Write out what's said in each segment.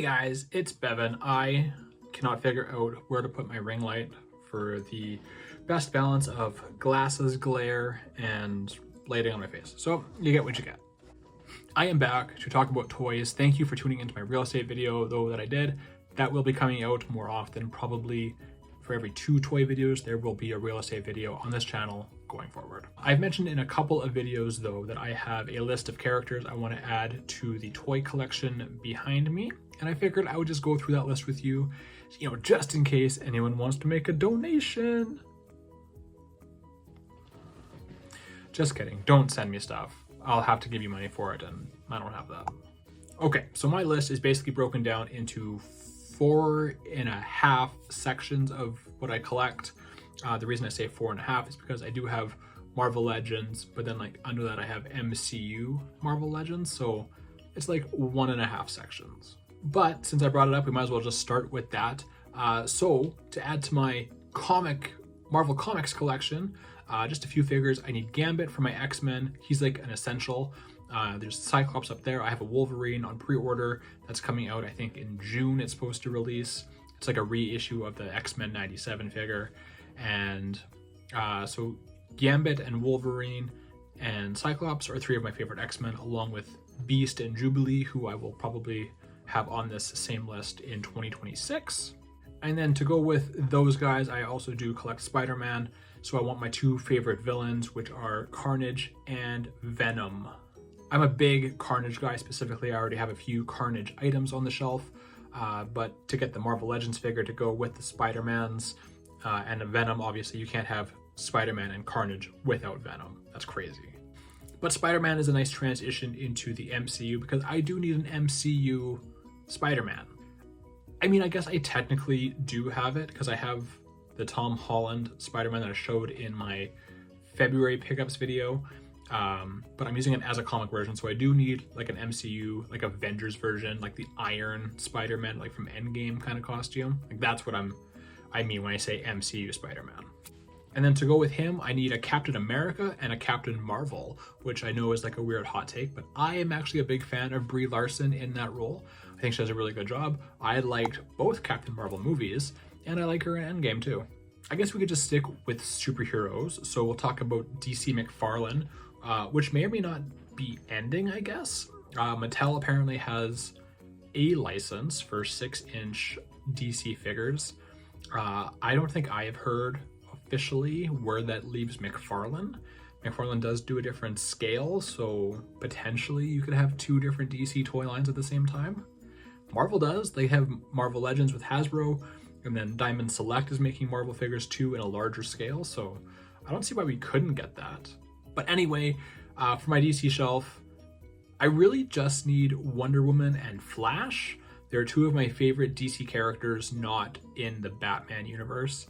Hey guys, it's Bevan. I cannot figure out where to put my ring light for the best balance of glasses, glare, and lighting on my face. So you get what you get. I am back to talk about toys. Thank you for tuning into my real estate video though that I did. That will be coming out more often, probably for every 2 toy videos, there will be a real estate video on this channel going forward. I've mentioned in a couple of videos though that I have a list of characters I want to add to the toy collection behind me. And I figured I would just go through that list with you, just in case anyone wants to make a donation. Just kidding, don't send me stuff. I'll have to give you money for it and I don't have that. Okay, so my list is basically broken down into 4.5 sections of what I collect. The reason I say 4.5 is because I do have Marvel Legends, but then like under that I have MCU Marvel Legends, so it's like 1.5 sections. But since I brought it up, we might as well just start with that. So to add to my Marvel Comics collection, just a few figures. I need Gambit for my X-Men. He's like an essential. There's Cyclops up there. I have a Wolverine on pre-order that's coming out, I think in June it's supposed to release. It's like a reissue of the X-Men 97 figure. And so Gambit and Wolverine and Cyclops are 3 of my favorite X-Men, along with Beast and Jubilee, who I will probably have on this same list in 2026. And then to go with those guys, I also do collect Spider-Man. So I want my 2 favorite villains, which are Carnage and Venom. I'm a big Carnage guy specifically. I already have a few Carnage items on the shelf, but to get the Marvel Legends figure to go with the Spider-Mans and the Venom, obviously you can't have Spider-Man and Carnage without Venom. That's crazy. But Spider-Man is a nice transition into the MCU because I do need an MCU Spider-Man. I mean, I guess I technically do have it because I have the Tom Holland Spider-Man that I showed in my February pickups video. But I'm using it as a comic version, so I do need like an MCU, like Avengers version, like the Iron Spider-Man, like from Endgame kind of costume. Like that's what I mean when I say MCU Spider-Man. And then to go with him, I need a Captain America and a Captain Marvel, which I know is like a weird hot take, but I am actually a big fan of Brie Larson in that role. I think she does a really good job. I liked both Captain Marvel movies, and I like her in Endgame too. I guess we could just stick with superheroes, so we'll talk about DC McFarlane, which may or may not be ending, I guess. Mattel apparently has a license for 6-inch DC figures. I don't think I have heard officially where that leaves McFarlane. McFarlane does do a different scale, so potentially you could have 2 different DC toy lines at the same time. Marvel does. They have Marvel Legends with Hasbro, and then Diamond Select is making Marvel figures too in a larger scale, so I don't see why we couldn't get that. But anyway, for my DC shelf, I really just need Wonder Woman and Flash. They're 2 of my favorite DC characters not in the Batman universe.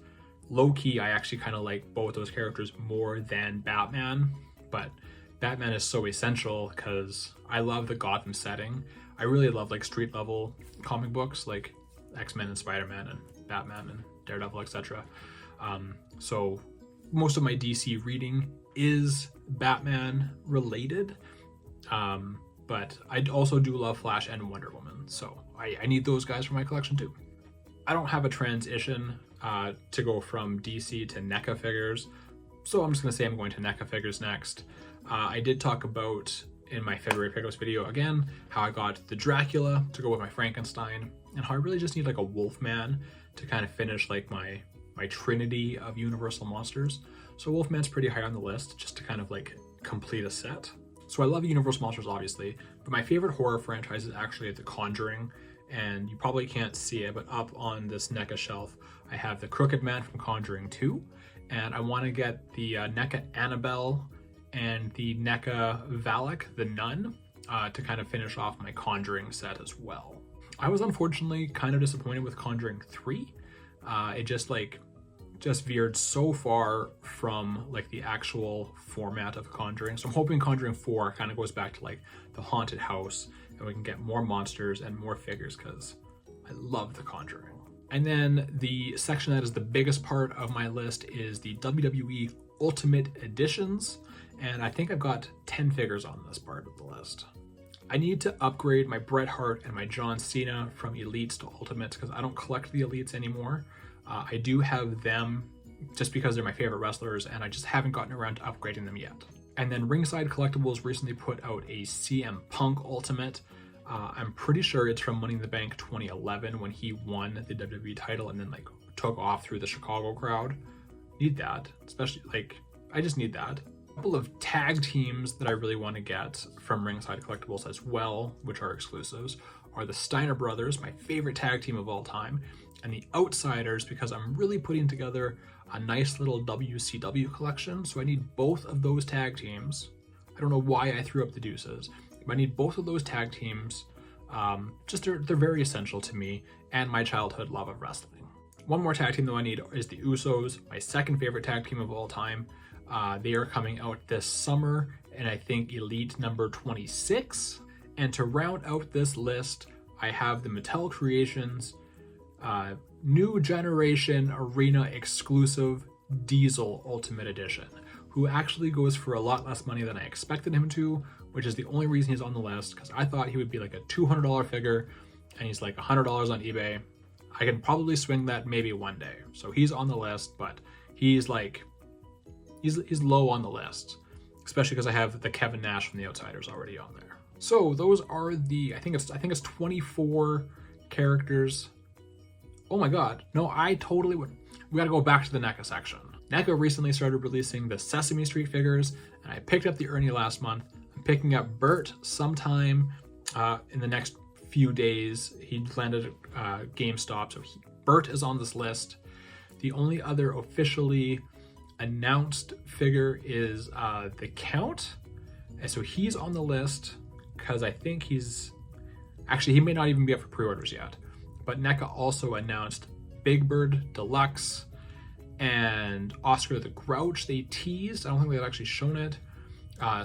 Low-key, I actually kind of like both those characters more than Batman, but Batman is so essential because I love the Gotham setting. I really love like street level comic books like X-Men and Spider-Man and Batman and Daredevil, etc. So most of my DC reading is Batman related, but I also do love Flash and Wonder Woman, so I need those guys for my collection too. I don't have a transition to go from DC to NECA figures, so I'm just gonna say I'm going to NECA figures next. I did talk about in my February pickups video again how I got the Dracula to go with my Frankenstein, and how I really just need like a Wolfman to kind of finish like my trinity of Universal monsters. So Wolfman's pretty high on the list just to kind of like complete a set. So I love Universal monsters obviously, but my favorite horror franchise is actually The Conjuring, and you probably can't see it, but up on this NECA shelf I have the Crooked Man from Conjuring 2, and I want to get the NECA Annabelle and the NECA Valak, the Nun, to kind of finish off my Conjuring set as well. I was unfortunately kind of disappointed with Conjuring 3. It just veered so far from like the actual format of Conjuring. So I'm hoping Conjuring 4 kind of goes back to like the haunted house and we can get more monsters and more figures because I love The Conjuring. And then the section that is the biggest part of my list is the WWE Ultimate Editions. And I think I've got 10 figures on this part of the list. I need to upgrade my Bret Hart and my John Cena from Elites to Ultimates because I don't collect the Elites anymore. I do have them just because they're my favorite wrestlers, and I just haven't gotten around to upgrading them yet. And then Ringside Collectibles recently put out a CM Punk Ultimate. I'm pretty sure it's from Money in the Bank 2011 when he won the WWE title and then like took off through the Chicago crowd. Need that, especially like, I just need that. A couple of tag teams that I really want to get from Ringside Collectibles as well, which are exclusives, are the Steiner Brothers, my favorite tag team of all time, and the Outsiders, because I'm really putting together a nice little WCW collection. So I need both of those tag teams. I don't know why I threw up the deuces, but I need both of those tag teams. They're very essential to me and my childhood love of wrestling. One more tag team though I need is the Usos, my second favorite tag team of all time. They are coming out this summer, and I think Elite number 26. And to round out this list, I have the Mattel Creations New Generation Arena exclusive Diesel Ultimate Edition, who actually goes for a lot less money than I expected him to, which is the only reason he's on the list, because I thought he would be like a $200 figure, and he's like $100 on eBay. I can probably swing that maybe one day. So he's on the list, but he's like, he's low on the list, especially because I have the Kevin Nash from the Outsiders already on there. So those are the, I think it's 24 characters. Oh my God, no, I totally would. We gotta go back to the NECA section. NECA recently started releasing the Sesame Street figures, and I picked up the Ernie last month. I'm picking up Bert sometime in the next few days. He landed at GameStop, so Bert is on this list. The only other officially announced figure is the Count, and so he's on the list because I think he may not even be up for pre-orders yet. But NECA also announced Big Bird Deluxe and Oscar the Grouch. They teased. I don't think they've actually shown it.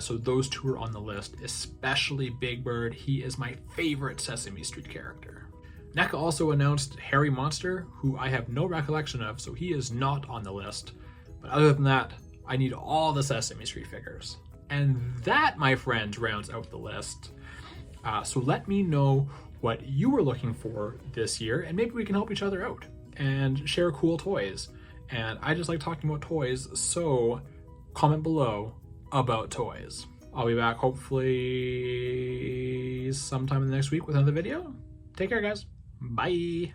So those two are on the list, especially Big Bird. He is my favorite Sesame Street character. NECA also announced Harry Monster, who I have no recollection of, so he is not on the list. But other than that, I need all the Sesame Street figures. And that, my friends, rounds out the list. So let me know what you were looking for this year, and maybe we can help each other out and share cool toys. And I just like talking about toys, so comment below about toys. I'll be back hopefully sometime in the next week with another video. Take care, guys. Bye.